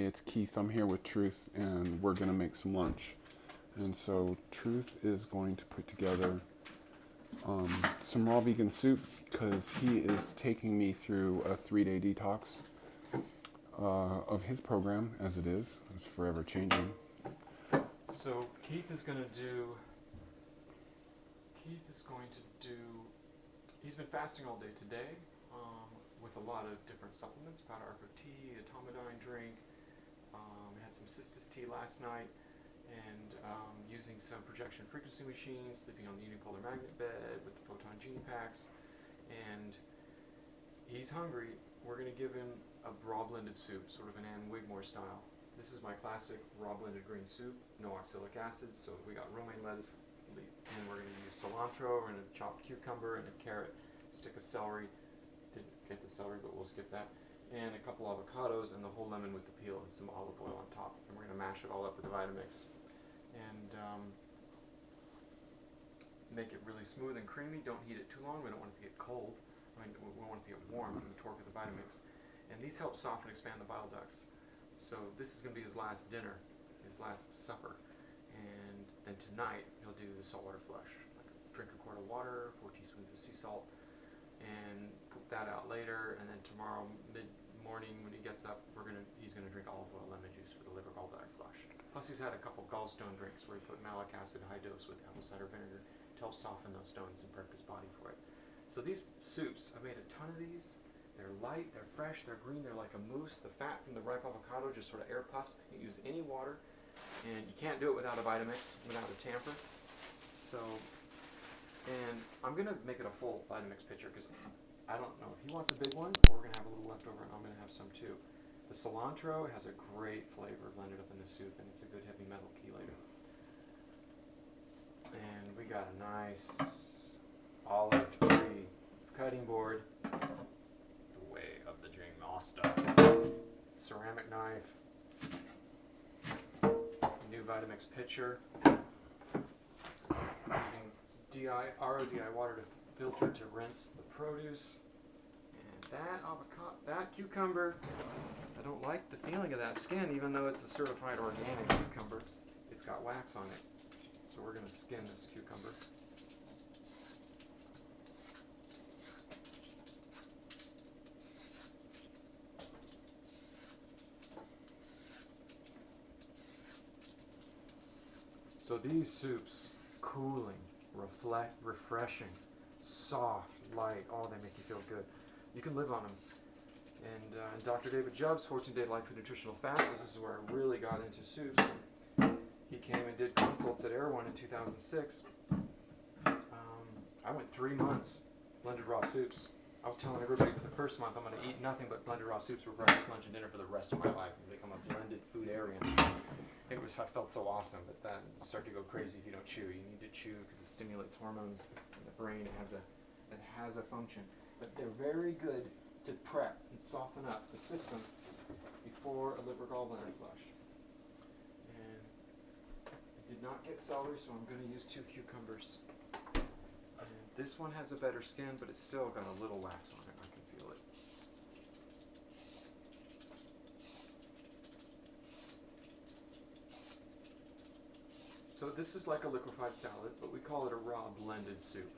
It's Keith. I'm here with Truth, and we're going to make some lunch. And so Truth is going to put together some raw vegan soup because he is taking me through a 3-day detox of his program, as it is. It's forever changing. So Keith is going to do, he's been fasting all day today with a lot of different supplements, powder arco tea, a tomidine drink, had some cystis tea last night, and using some projection frequency machines, sleeping on the unipolar magnet bed with the Photon Genie packs, and he's hungry. We're going to give him a raw blended soup, sort of an Ann Wigmore style. This is my classic raw blended green soup, no oxalic acid, so we got romaine lettuce, and we're going to use cilantro, we're going to chop cucumber and a carrot, stick of celery, didn't get the celery but we'll skip that, and a couple avocados and the whole lemon with the peel and some olive oil on top, and we're going to mash it all up with the Vitamix and make it really smooth and creamy. Don't heat it too long, we don't want it to get cold, we want it to get warm from the torque of the Vitamix, and these help soften and expand the bile ducts. So this is going to be his last dinner, his last supper, and then tonight he'll do the saltwater flush. Like drink a quart of water, 4 teaspoons of sea salt, and poop that out later. And then tomorrow mid-morning when he gets up, he's gonna drink olive oil lemon juice for the liver gallbladder flush. Plus he's had a couple gallstone drinks where he put malic acid high dose with apple cider vinegar to help soften those stones and prep his body for it. So these soups, I made a ton of these. They're light, they're fresh, they're green, they're like a mousse. The fat from the ripe avocado just sort of air puffs. You can use any water, and you can't do it without a Vitamix, without a tamper. So, and I'm going to make it a full Vitamix pitcher because I don't know if he wants a big one or we're going to have a little leftover, and I'm going to have some too. The cilantro has a great flavor blended up in the soup, and it's a good heavy metal chelator. And we got a nice olive tree cutting board. Ceramic knife, new Vitamix pitcher, using RODI water to filter to rinse the produce, and that avocado, that cucumber, I don't like the feeling of that skin even though it's a certified organic cucumber. It's got wax on it, so we're going to skin this cucumber. So these soups, cooling, refreshing, soft, light, they make you feel good. You can live on them. And Dr. David Jubb's 14-Day Life Food Nutritional Fast, this is where I really got into soups. He came and did consults at Erewhon in 2006. I went 3 months, blended raw soups. I was telling everybody for the first month I'm going to eat nothing but blended raw soups for breakfast, lunch, and dinner for the rest of my life and become a blended foodarian. I felt so awesome, but then you start to go crazy if you don't chew. You need to chew because it stimulates hormones in the brain. It has a function. But they're very good to prep and soften up the system before a liver gallbladder flush. And I did not get celery, so I'm going to use 2 cucumbers. And this one has a better skin, but it's still got a little wax on it. I can feel it. So this is like a liquefied salad, but we call it a raw blended soup.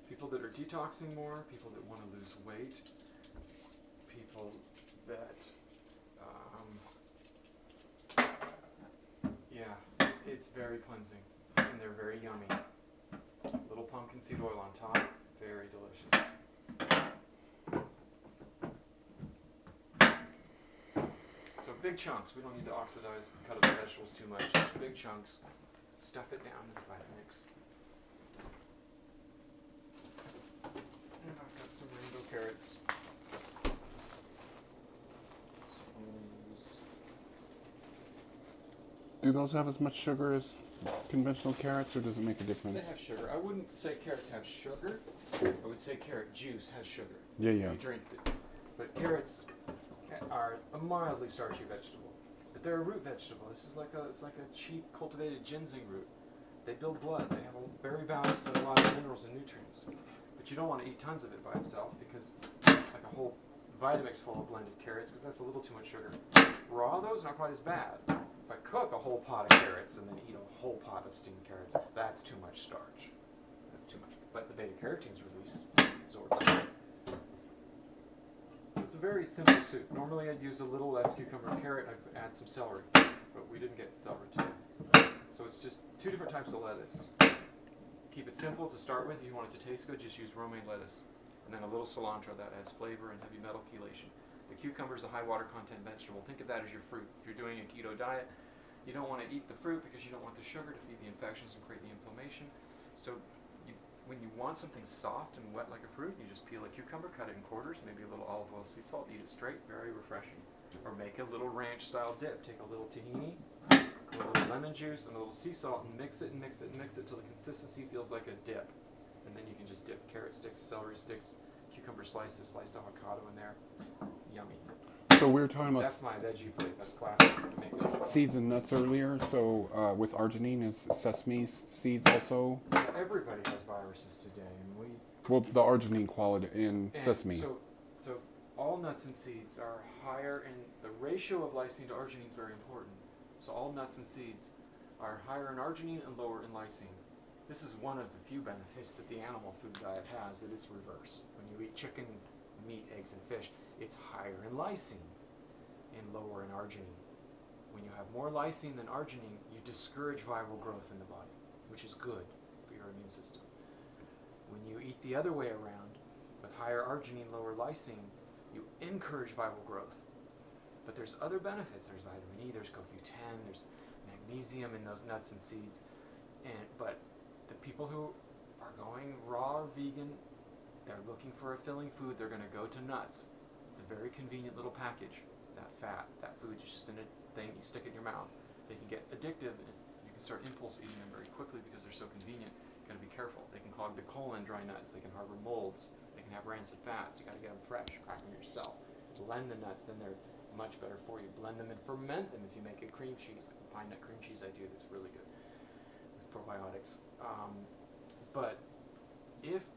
People that are detoxing more, people that want to lose weight, people that, it's very cleansing, and they're very yummy. Little pumpkin seed oil on top, very delicious. Big chunks. We don't need to oxidize and cut up the vegetables too much. Just big chunks. Stuff it down in the Vitamix. And I've got some rainbow carrots. Do those have as much sugar as conventional carrots, or does it make a difference? They have sugar. I wouldn't say carrots have sugar. I would say carrot juice has sugar. Yeah. You drink it. But carrots are a mildly starchy vegetable, but they're a root vegetable. It's like a cheap cultivated ginseng root. They build blood. They have a very balanced and a lot of minerals and nutrients. But you don't want to eat tons of it by itself because like a whole Vitamix full of blended carrots because that's a little too much sugar. Raw, though, is not quite as bad. If I cook a whole pot of carrots and then eat a whole pot of steamed carrots, that's too much starch. That's too much. But the beta-carotene's release absorbs it. It's a very simple soup. Normally I'd use a little less cucumber and carrot. I'd add some celery, but we didn't get celery today. So it's just 2 different types of lettuce. Keep it simple to start with. If you want it to taste good, just use romaine lettuce. And then a little cilantro that adds flavor and heavy metal chelation. The cucumber is a high water content vegetable. Think of that as your fruit. If you're doing a keto diet, you don't want to eat the fruit because you don't want the sugar to feed the infections and create the inflammation. So when you want something soft and wet like a fruit, you just peel a cucumber, cut it in quarters, maybe a little olive oil, sea salt, eat it straight, very refreshing. Or make a little ranch style dip. Take a little tahini, a little lemon juice, and a little sea salt, and mix it and mix it and mix it till the consistency feels like a dip. And then you can just dip carrot sticks, celery sticks, cucumber slices, sliced avocado in there. Yummy. So we were talking about That's my veggie plate. That's classic. seeds and nuts earlier. So with arginine, is sesame seeds also? Everybody has viruses today, and we. Well, the arginine quality in sesame. So all nuts and seeds are higher, and the ratio of lysine to arginine is very important. So all nuts and seeds are higher in arginine and lower in lysine. This is one of the few benefits that the animal food diet has, that it's reverse. When you eat chicken, meat, eggs, and fish, it's higher in lysine and lower in arginine. When you have more lysine than arginine, you discourage viral growth in the body, which is good for your immune system. When you eat the other way around, with higher arginine, lower lysine, you encourage viral growth. But there's other benefits. There's vitamin E, there's CoQ10, there's magnesium in those nuts and seeds. But the people who are going raw or vegan, they're looking for a filling food, they're going to go to nuts. It's a very convenient little package. That fat, that food, just in a thing, you stick it in your mouth. They can get addictive, and you can start impulse eating them very quickly because they're so convenient. You got to be careful. They can clog the colon, dry nuts. They can harbor molds. They can have rancid fats. You got to get them fresh, crack them yourself. Blend the nuts, then they're much better for you. Blend them and ferment them if you make a cream cheese, like the pine nut cream cheese I do. That's really good with probiotics. But if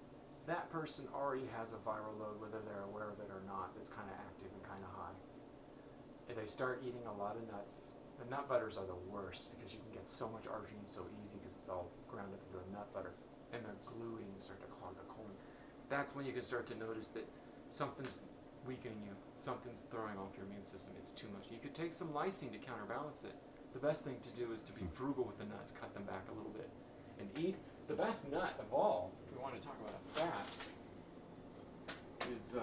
that person already has a viral load, whether they're aware of it or not, that's kind of active and kind of high, if they start eating a lot of nuts, the nut butters are the worst because you can get so much arginine so easy because it's all ground up into a nut butter, and they're gluey and start to clog the colon. That's when you can start to notice that something's weakening you, something's throwing off your immune system. It's too much. You could take some lysine to counterbalance it. The best thing to do is to be frugal with the nuts, cut them back a little bit, and eat the best nut of all. If we want to talk about a fat, is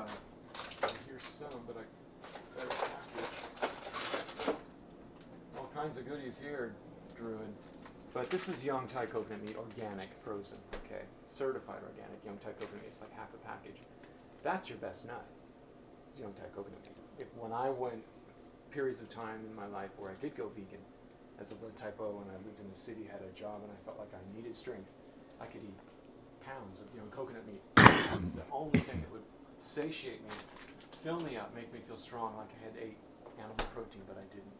here's some, but I better package. All kinds of goodies here, Druid. But this is young Thai coconut meat, organic, frozen. Okay, certified organic young Thai coconut meat. It's like half a package. That's your best nut. It's young Thai coconut meat. When I went periods of time in my life where I did go vegan, as a blood type O, when I lived in the city, had a job, and I felt like I needed strength, I could eat pounds of young coconut meat. It's the only thing that would satiate me, fill me up, make me feel strong, like I had ate animal protein, but I didn't.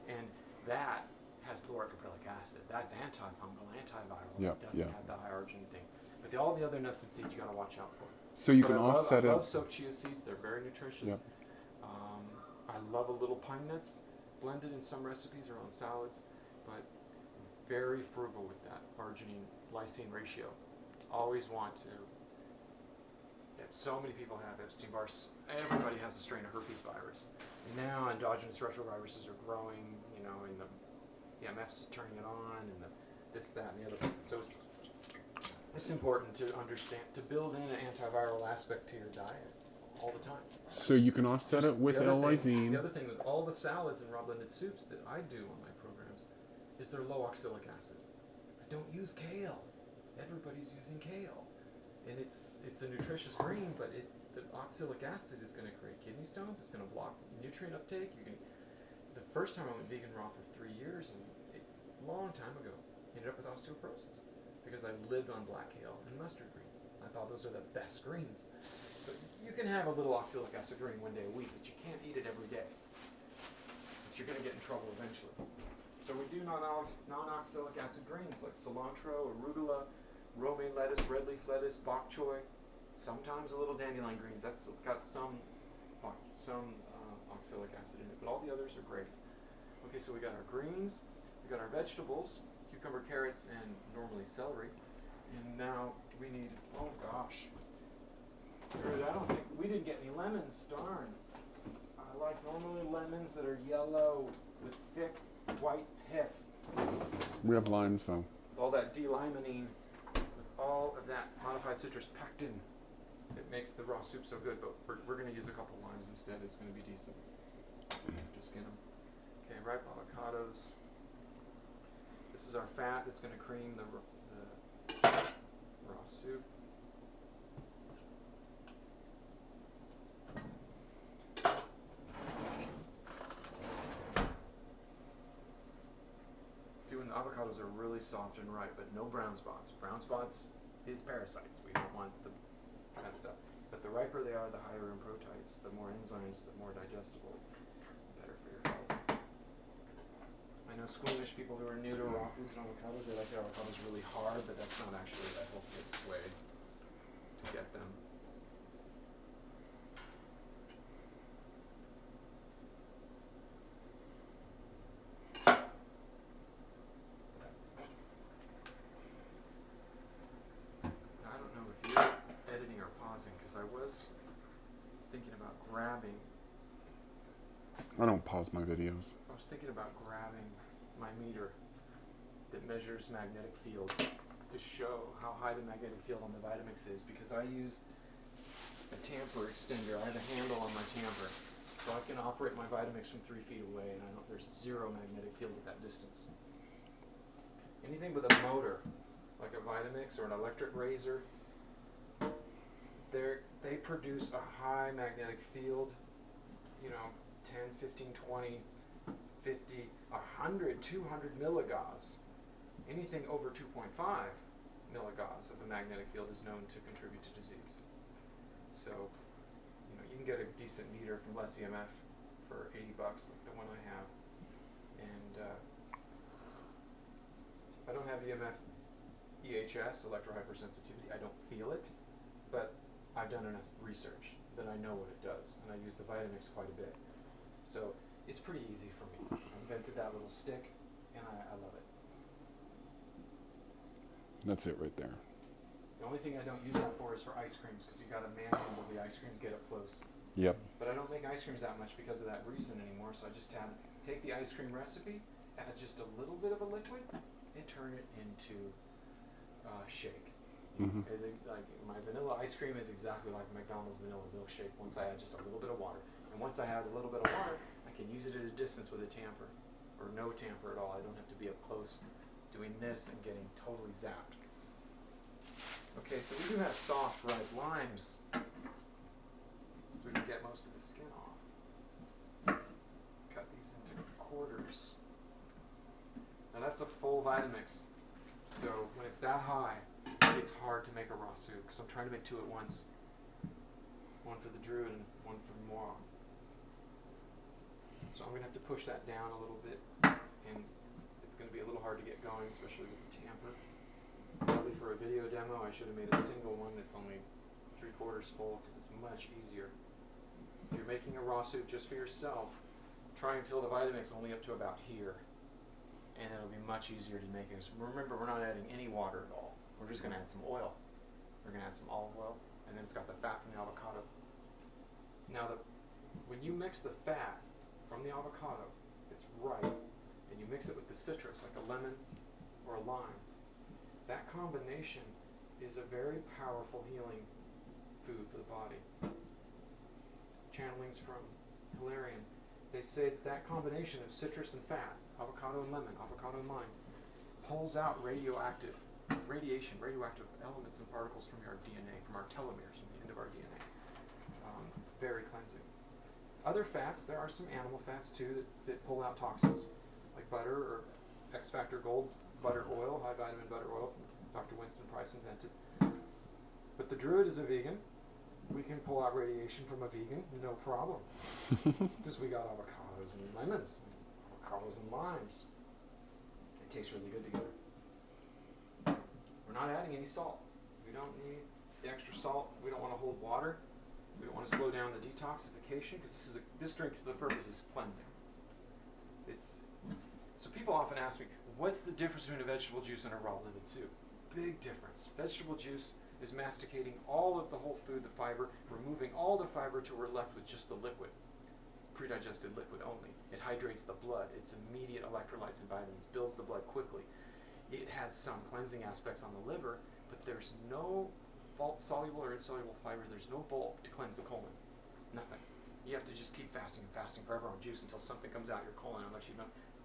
And that has caloric acid. That's antifungal, antiviral. It doesn't have the high arginine thing. But all the other nuts and seeds you got to watch out for. So you can offset it. I love soaked chia seeds. They're very nutritious. Yep. I love a little pine nuts blended in some recipes or on salads, but very frugal with that arginine lysine ratio. Always want to. So many people have Epstein-Barr. Everybody has a strain of herpes virus. Now endogenous retroviruses are growing, and the EMFs is turning it on, and this, that, and the other. So it's important to understand, to build in an antiviral aspect to your diet all the time. So you can offset it with L-lysine. The other thing with all the salads and raw blended soups that I do on my programs is they're low oxalic acid. I don't use kale. Everybody's using kale. And it's a nutritious green, but the oxalic acid is going to create kidney stones. It's going to block nutrient uptake. The first time I went vegan raw for 3 years, and a long time ago, ended up with osteoporosis because I lived on black kale and mustard greens. I thought those are the best greens. So you can have a little oxalic acid green one day a week, but you can't eat it every day because you're going to get in trouble eventually. So we do non-oxalic acid greens like cilantro, arugula, romaine lettuce, red leaf lettuce, bok choy, sometimes a little dandelion greens. That's got some bok some oxalic acid in it, but all the others are great. Okay, so we got our greens, we got our vegetables, cucumber, carrots, and normally celery. And now we need, oh gosh, Drew, I don't think, we didn't get any lemons, darn. I like normally lemons that are yellow with thick white pith. We have limes though. With all that D-limonene, with all of that modified citrus pectin, it makes the raw soup so good, but we're going to use a couple limes instead. It's going to be decent. Just skin them. Okay, ripe avocados. This is our fat that's going to cream the raw soup. See, when the avocados are really soft and ripe, but no brown spots. Brown spots is parasites. We don't want that stuff. But the riper they are, the higher in protites, the more enzymes, the more digestible, the better for your health. I know squeamish people who are new to raw foods and avocados, they like their avocados really hard, but that's not actually the healthiest way to get them. I don't know if you're editing or pausing, because I was thinking about grabbing. I don't pause my videos. I was thinking about grabbing my meter that measures magnetic fields to show how high the magnetic field on the Vitamix is, because I used a tamper extender. I have a handle on my tamper, so I can operate my Vitamix from 3 feet away, and I know there's zero magnetic field at that distance. Anything with a motor, like a Vitamix or an electric razor, they produce a high magnetic field, 10, 15, 20, 50, 100, 200 milligauss. Anything over 2.5 milligauss of a magnetic field is known to contribute to disease. So, you can get a decent meter from Less EMF for $80, like the one I have. And I don't have EHS, electro hypersensitivity. I don't feel it, but I've done enough research that I know what it does, and I use the Vitamix quite a bit. So it's pretty easy for me. I invented that little stick, and I love it. That's it right there. The only thing I don't use that for is for ice creams, because you got to manhandle the ice creams, get up close. Yep. But I don't make ice creams that much because of that reason anymore, so I just take the ice cream recipe, add just a little bit of a liquid, and turn it into shake. Mm-hmm. Like my vanilla ice cream is exactly like McDonald's vanilla milkshake once I add just a little bit of water. And once I add a little bit of water, I can use it at a distance with a tamper, or no tamper at all. I don't have to be up close doing this and getting totally zapped. Okay, so we do have soft, ripe limes, so we can get most of the skin off. Cut these into quarters. Now that's a full Vitamix, so when it's that high, it's hard to make a raw soup, because I'm trying to make 2 at once. One for the Druid and one for Moi. So I'm going to have to push that down a little bit, and it's going to be a little hard to get going, especially with the tamper. Probably for a video demo, I should have made a single one that's only 3/4 full, because it's much easier. If you're making a raw soup just for yourself, try and fill the Vitamix only up to about here, and it'll be much easier to make it. Remember, we're not adding any water at all. We're just going to add some oil. We're going to add some olive oil, and then it's got the fat from the avocado. Now, when you mix the fat from the avocado, it's ripe, and you mix it with the citrus, like a lemon or a lime, that combination is a very powerful healing food for the body. Channelings from Hilarion, they say that combination of citrus and fat, avocado and lemon, avocado and lime, pulls out radioactive elements and particles from our DNA, from our telomeres, from the end of our DNA. Very cleansing. Other fats, there are some animal fats too that pull out toxins, like butter or X Factor Gold butter oil, high vitamin butter oil, Dr. Winston Price invented. But the Druid is a vegan. We can pull out radiation from a vegan, no problem, because we got avocados and lemons, avocados and limes. It tastes really good together. We're not adding any salt. We don't need the extra salt. We don't want to hold water. We don't want to slow down the detoxification because this drink, the purpose is cleansing. So people often ask me, what's the difference between a vegetable juice and a raw liquid soup? Big difference. Vegetable juice is masticating all of the whole food, the fiber, removing all the fiber till we're left with just the liquid. Pre-digested liquid only. It hydrates the blood. It's immediate electrolytes and vitamins, builds the blood quickly. It has some cleansing aspects on the liver, but there's no soluble or insoluble fiber. There's no bulk to cleanse the colon. Nothing. You have to just keep fasting and fasting forever on juice until something comes out your colon, unless you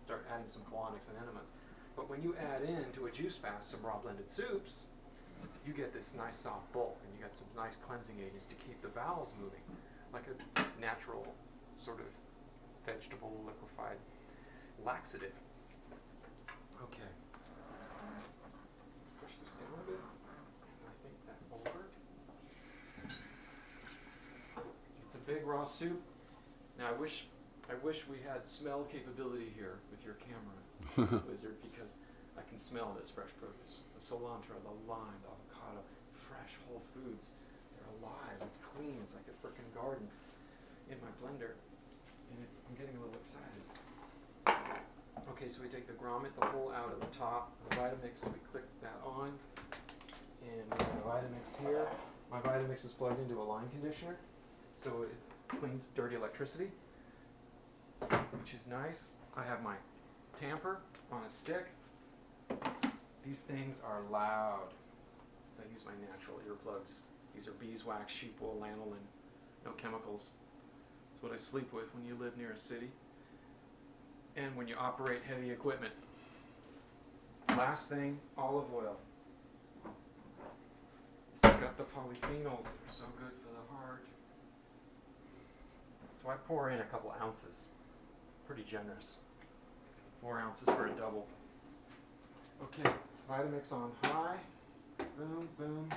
start adding some colonics and enemas. But when you add in to a juice fast some raw blended soups, you get this nice soft bulk, and you got some nice cleansing agents to keep the bowels moving, like a natural sort of vegetable liquefied laxative. Okay. Push this in a little bit, and I think that over. It's a big raw soup. Now I wish we had smell capability here with your camera, Wizard, because I can smell this fresh produce. The cilantro, the lime, the avocado, fresh whole foods. They're alive, it's clean, it's like a frickin' garden in my blender. And I'm getting a little excited. Okay, so we take the grommet, the whole out of the top, the Vitamix, we click that on, and we have the Vitamix here. My Vitamix is plugged into a line conditioner, so it cleans dirty electricity, which is nice. I have my tamper on a stick. These things are loud, so I use my natural earplugs. These are beeswax, sheep wool, lanolin, no chemicals. It's what I sleep with when you live near a city and when you operate heavy equipment. Last thing, olive oil. This has got the polyphenols that are so good for the heart. So I pour in a couple ounces, pretty generous. 4 ounces for a double. Okay, Vitamix on high. Boom, boom.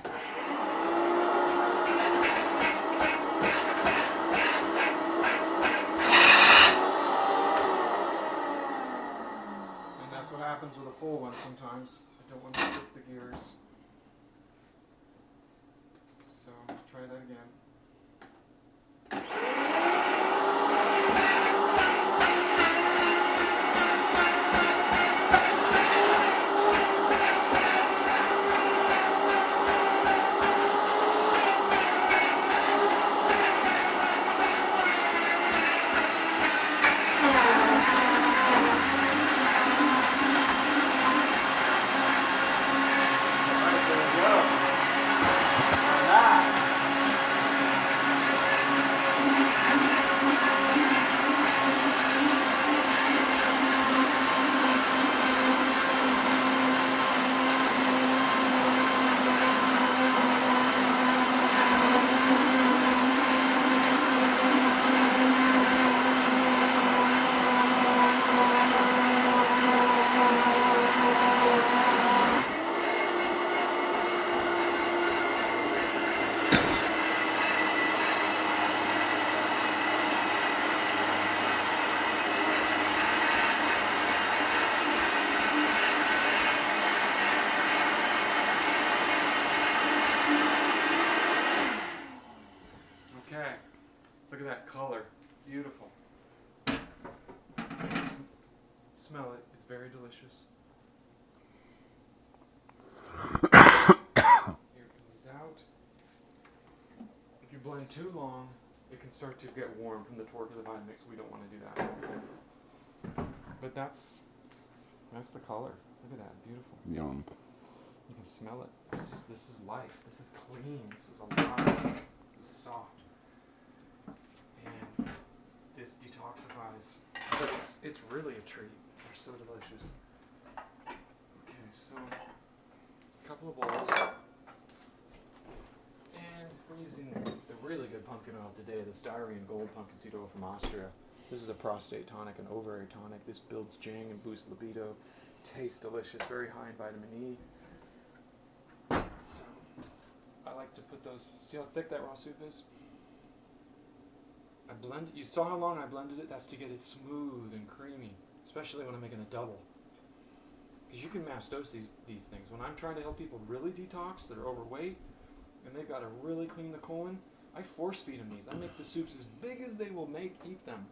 And that's what happens with a full one sometimes. I don't want to flip the gears. So, try that again. Look at that color. Beautiful. Smell it. It's very delicious. Here it comes out. If you blend too long, it can start to get warm from the torque of the Vitamix. We don't want to do that. But that's the color. Look at that. Beautiful. Yum. You can smell it. This is life. This is clean. This is alive. This is soft. And this detoxifies. But it's really a treat. They're so delicious. Okay, so a couple of bowls. And we're using the really good pumpkin oil today, the Styrian Gold pumpkin seed oil from Austria. This is a prostate tonic, an ovary tonic. This builds Jing and boosts libido. Tastes delicious, very high in vitamin E. So I like to put those, see how thick that raw soup is? I blend it, you saw how long I blended it? That's to get it smooth and creamy, especially when I'm making a double. Because you can mass dose these things. When I'm trying to help people really detox, that are overweight, and they've got to really clean the colon, I force feed them these. I make the soups as big as they will eat them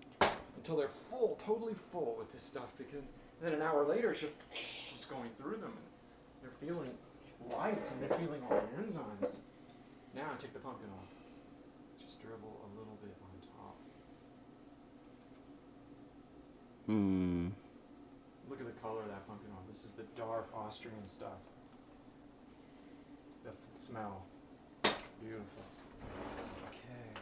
until they're full, totally full with this stuff. Because then an hour later, it's just going through them. And they're feeling light and they're feeling all the enzymes. Now I take the pumpkin off. Just dribble a little bit on top. Look at the color of that pumpkin oil. This is the dark Austrian stuff. The smell. Beautiful. Okay.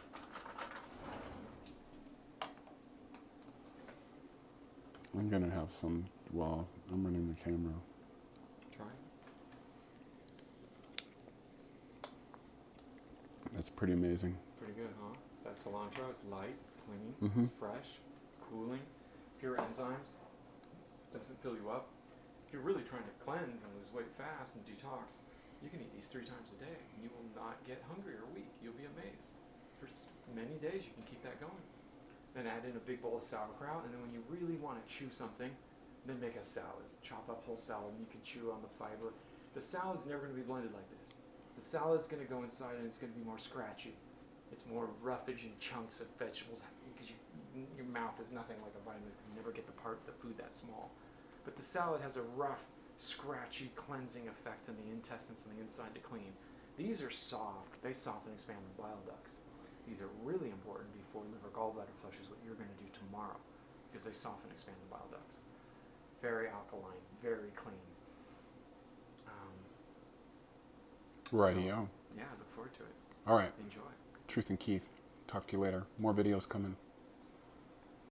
I'm gonna have some while I'm running the camera. Try. That's pretty amazing. Pretty good, huh? That cilantro, it's light, it's clean, Mm-hmm. it's fresh, it's cooling, pure enzymes. Doesn't fill you up. If you're really trying to cleanse and lose weight fast and detox, you can eat these 3 times a day and you will not get hungry or weak. You'll be amazed. For many days you can keep that going. Then add in a big bowl of sauerkraut, and then when you really want to chew something, then make a salad. Chop up whole salad and you can chew on the fiber. The salad's never going to be blended like this. The salad's going to go inside and it's going to be more scratchy. It's more roughage and chunks of vegetables because your mouth is nothing like a vitamin. You can never get the food that small. But the salad has a rough, scratchy, cleansing effect on the intestines and the inside to clean. These are soft. They soften and expand the bile ducts. These are really important before liver gallbladder flush is what you're going to do tomorrow because they soften and expand the bile ducts. Very alkaline, very clean. Rightio. Yeah, I look forward to it. All right. Enjoy. Truth and Keith. Talk to you later. More videos coming.